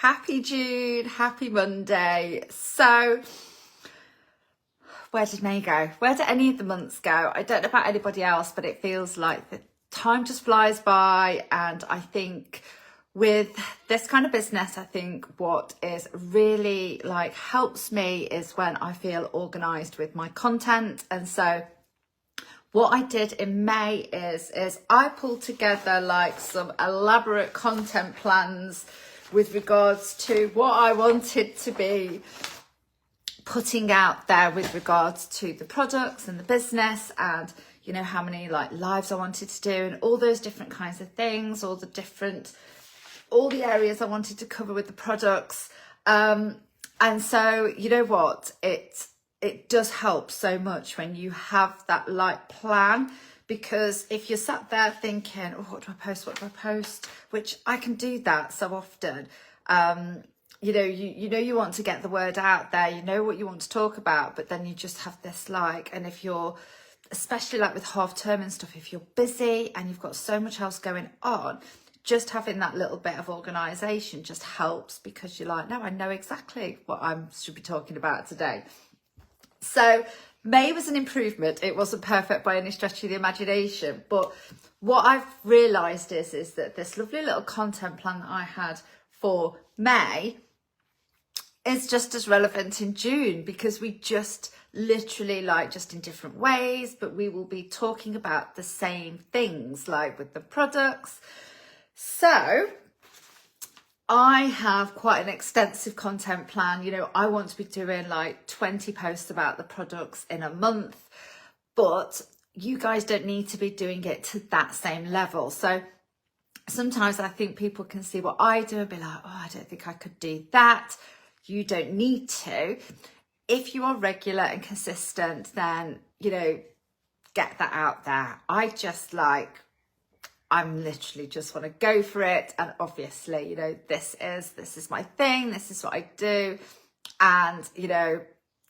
Happy June, happy Monday. So, where did May go? Where did any of the months go? I don't know about anybody else, but it feels like the time just flies by. And I think with this kind of business, I think what is really like helps me is when I feel organized with my content. And so what I did in May is I pulled together like some elaborate content plans with regards to what I wanted to be putting out there with regards to the products and the business, and you know how many like lives I wanted to do and all those different kinds of things, all the areas I wanted to cover with the products. And so you know what, it does help so much when you have that like plan, because if you're sat there thinking, oh, what do I post, which I can do that so often. You know, you want to get the word out there, you know what you want to talk about, but then you just have this like, and if you're, especially like with half term and stuff, if you're busy and you've got so much else going on, just having that little bit of organisation just helps, because you're like, no, I know exactly what I should be talking about today. So May was an improvement. It wasn't perfect by any stretch of the imagination, but what I've realised is that this lovely little content plan that I had for May is just as relevant in June, because we just literally like just in different ways, but we will be talking about the same things like with the products. So I have quite an extensive content plan. You know, I want to be doing like 20 posts about the products in a month, but you guys don't need to be doing it to that same level. So sometimes I think people can see what I do and be like, oh, I don't think I could do that. You don't need to. If you are regular and consistent, then, you know, get that out there. I'm literally just want to go for it. And obviously, you know, this is my thing. This is what I do. And, you know,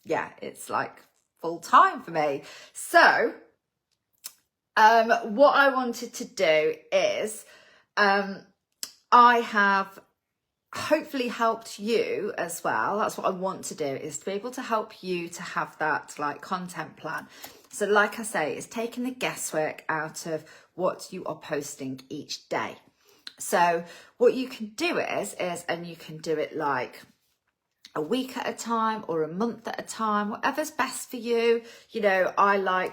yeah, it's like full time for me. So, what I wanted to do is, I have hopefully helped you as well. That's what I want to do, is to be able to help you to have that like content plan. So like I say, it's taking the guesswork out of what you are posting each day. So what you can do is, and you can do it like a week at a time or a month at a time, whatever's best for you. You know, I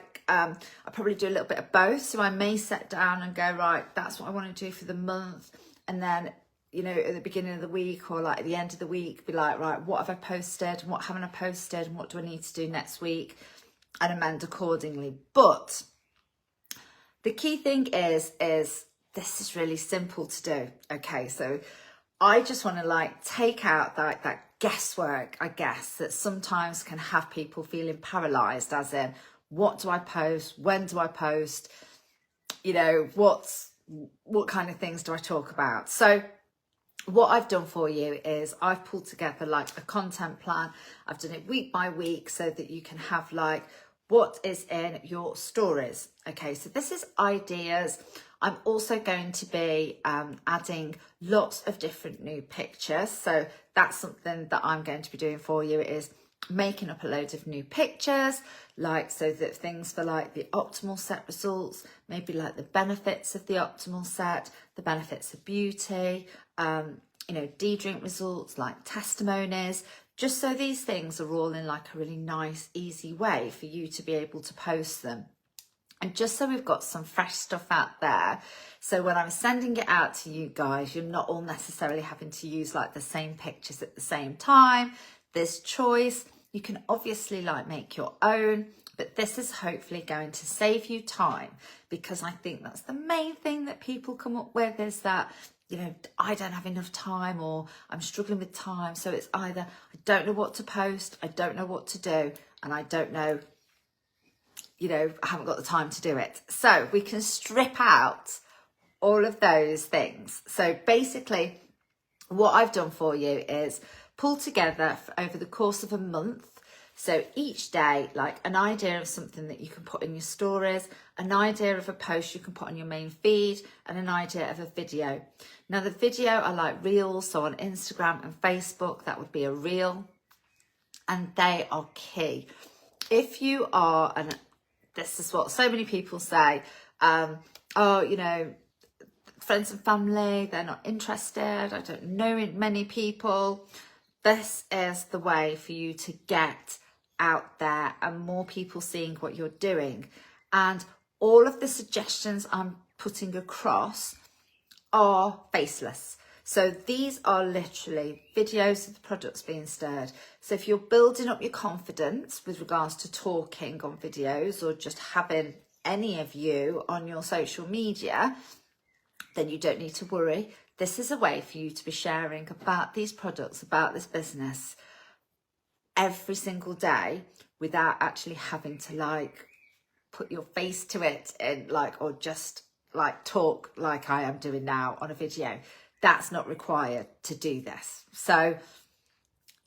probably do a little bit of both. So I may sit down and go, right, that's what I want to do for the month. And then, you know, at the beginning of the week or like at the end of the week, be like, right, what have I posted and what haven't I posted and what do I need to do next week, and amend accordingly. But the key thing is this is really simple to do. Okay, so I just want to like take out that guesswork, I guess, that sometimes can have people feeling paralyzed, as in, what do I post? When do I post? You know, what kind of things do I talk about? So what I've done for you is I've pulled together like a content plan. I've done it week by week so that you can have like what is in your stories. Okay, so this is ideas. I'm also going to be adding lots of different new pictures. So that's something that I'm going to be doing for you, is making up a load of new pictures, like so that things for like the optimal set results, maybe like the benefits of the optimal set, the benefits of beauty, you know, de-drink results, like testimonies, just so these things are all in like a really nice, easy way for you to be able to post them. And just so we've got some fresh stuff out there, so when I'm sending it out to you guys, you're not all necessarily having to use like the same pictures at the same time. There's choice. You can obviously like make your own, but this is hopefully going to save you time, because I think that's the main thing that people come up with, is that, you know, I don't have enough time, or I'm struggling with time. So it's either I don't know what to post, I don't know what to do, and I don't know, you know, I haven't got the time to do it. So we can strip out all of those things. So basically what I've done for you is pull together over the course of a month So each day, like an idea of something that you can put in your stories, an idea of a post you can put on your main feed, and an idea of a video. Now the video I like reels, so on Instagram and Facebook, that would be a reel, and they are key. If you are, and this is what so many people say, oh, you know, friends and family, they're not interested, I don't know many people. This is the way for you to get out there and more people seeing what you're doing. And all of the suggestions I'm putting across are faceless. So these are literally videos of the products being stirred. So if you're building up your confidence with regards to talking on videos or just having any of you on your social media, then you don't need to worry. This is a way for you to be sharing about these products, about this business every single day without actually having to like put your face to it and like, or just like talk like I am doing now on a video. That's not required to do this. So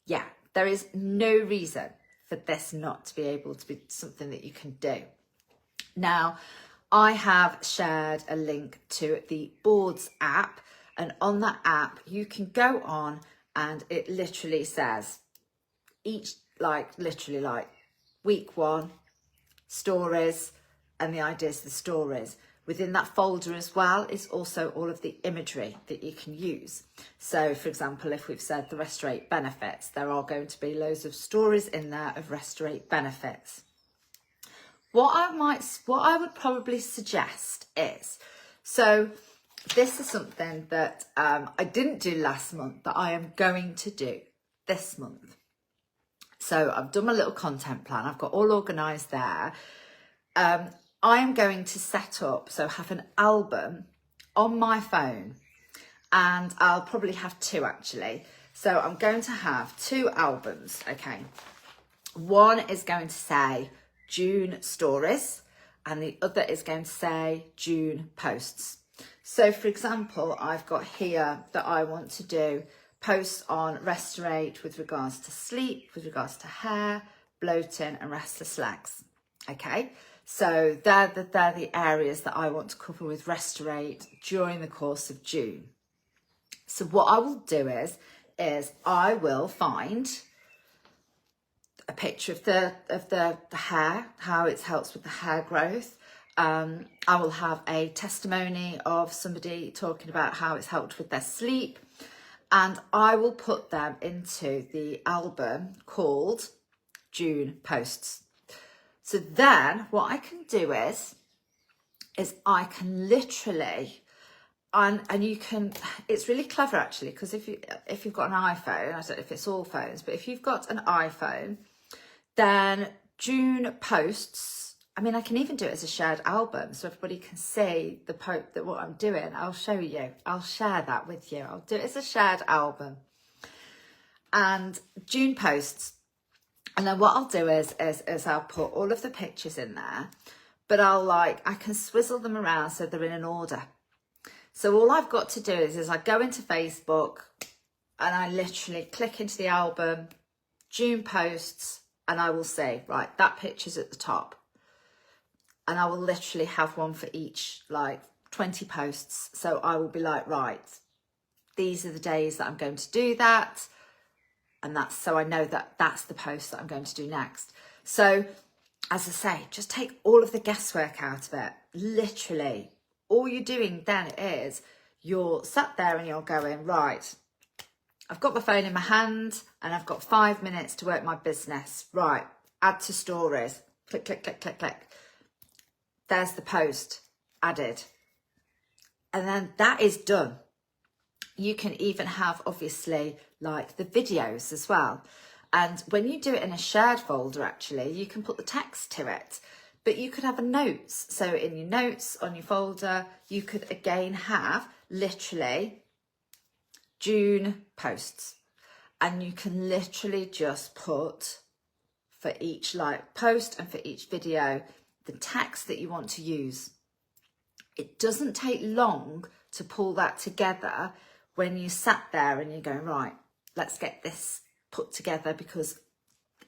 yeah, there is no reason for this not to be able to be something that you can do. Now, I have shared a link to the Boards app, and on that app you can go on and it literally says each, like literally like week 1 stories and the ideas of the stories. Within that folder as well is also all of the imagery that you can use. So for example, if we've said the Restorate benefits, there are going to be loads of stories in there of Restorate benefits. What I would probably suggest is, so this is something that I didn't do last month that I am going to do this month. So I've done my little content plan. I've got all organised there. I am going to set up, so have an album on my phone, and I'll probably have 2 actually. So I'm going to have 2 albums, okay. One is going to say June stories and the other is going to say June posts. So for example, I've got here that I want to do posts on Restorate with regards to sleep, with regards to hair, bloating and restless legs. Okay, so they're the areas that I want to cover with Restorate during the course of June. So what I will do is I will find a picture of the hair, how it helps with the hair growth. I will have a testimony of somebody talking about how it's helped with their sleep, and I will put them into the album called June Posts. So then what I can do is I can literally, and you can, it's really clever actually, because if you've got an iPhone, I don't know if it's all phones, but if you've got an iPhone, then June Posts, I mean, I can even do it as a shared album so everybody can see that what I'm doing. I'll show you. I'll share that with you. I'll do it as a shared album. And June Posts. And then what I'll do is I'll put all of the pictures in there, but I can swizzle them around so they're in an order. So all I've got to do is I go into Facebook and I literally click into the album, June Posts, and I will say, right, that picture's at the top. And I will literally have one for each, like 20 posts. So I will be like, right, these are the days that I'm going to do that. And that's, so I know that that's the post that I'm going to do next. So as I say, just take all of the guesswork out of it. Literally, all you're doing then is you're sat there and you're going, right, I've got my phone in my hand and I've got 5 minutes to work my business. Right, add to stories. Click, click, click, click, click. There's the post added. And then that is done. You can even have, obviously, like the videos as well. And when you do it in a shared folder, actually, you can put the text to it. But you could have a notes. So in your notes on your folder, you could again have literally June posts. And you can literally just put for each like post and for each video, the text that you want to use. It doesn't take long to pull that together when you sat there and you're going, right, let's get this put together, because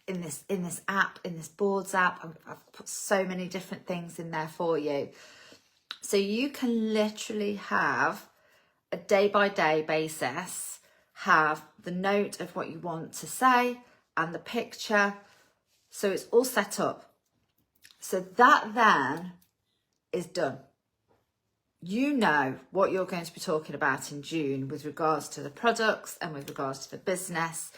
in this app, in this boards app. I've put so many different things in there for you. So you can literally have a day-by-day basis, have the note of what you want to say and the picture. So it's all set up. So that then is done. You know what you're going to be talking about in June with regards to the products and with regards to the business.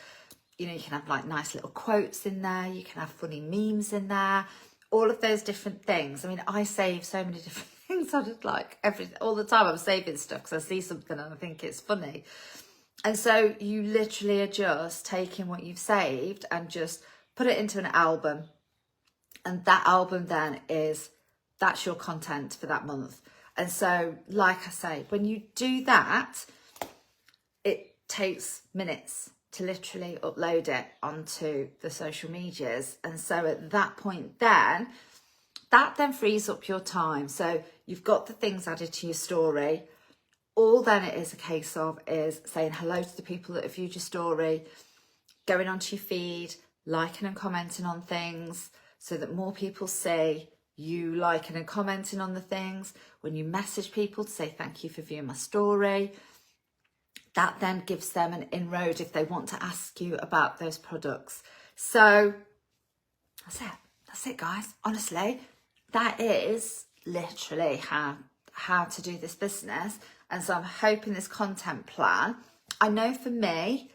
You know, you can have like nice little quotes in there. You can have funny memes in there. All of those different things. I mean, I save so many different things. I just like all the time I'm saving stuff because I see something and I think it's funny. And so you literally are just taking what you've saved and just put it into an album. And that album then that's your content for that month. And so, like I say, when you do that, it takes minutes to literally upload it onto the social medias. And so at that point then, that then frees up your time. So you've got the things added to your story. All then it is a case of is saying hello to the people that have viewed your story, going onto your feed, liking and commenting on things so that more people see you liking and commenting on the things. When you message people to say thank you for viewing my story, that then gives them an inroad if they want to ask you about those products. So that's it guys. Honestly, that is literally how to do this business. And so I'm hoping this content plan, I know for me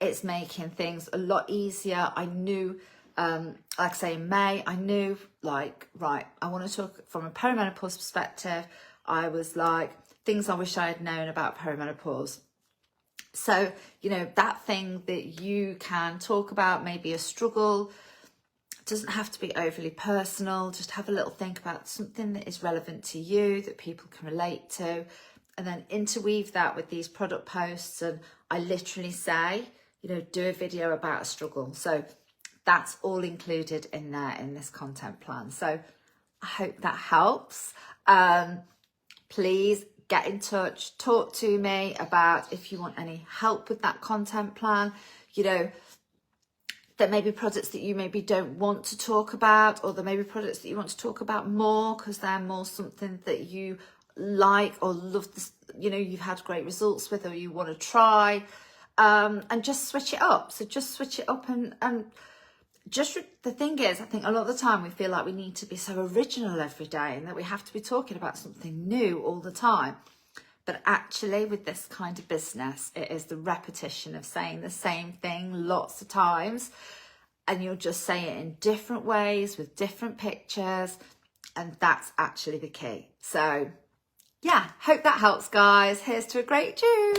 it's making things a lot easier. I knew like I say in May, I knew like, right, I want to talk from a perimenopause perspective. I was like, things I wish I had known about perimenopause. So, you know, that thing that you can talk about, maybe a struggle, doesn't have to be overly personal. Just have a little think about something that is relevant to you, that people can relate to, and then interweave that with these product posts. And I literally say, you know, do a video about a struggle. So that's all included in there in this content plan. So I hope that helps. Please get in touch, talk to me about if you want any help with that content plan. You know, there may be products that you maybe don't want to talk about, or there may be products that you want to talk about more because they're more something that you like or love, this, you know, you've had great results with or you want to try, and just switch it up. So just switch it up and just the thing is, I think a lot of the time we feel like we need to be so original every day and that we have to be talking about something new all the time. But actually with this kind of business, it is the repetition of saying the same thing lots of times. And you'll just say it in different ways with different pictures. And that's actually the key. So yeah, hope that helps guys. Here's to a great June.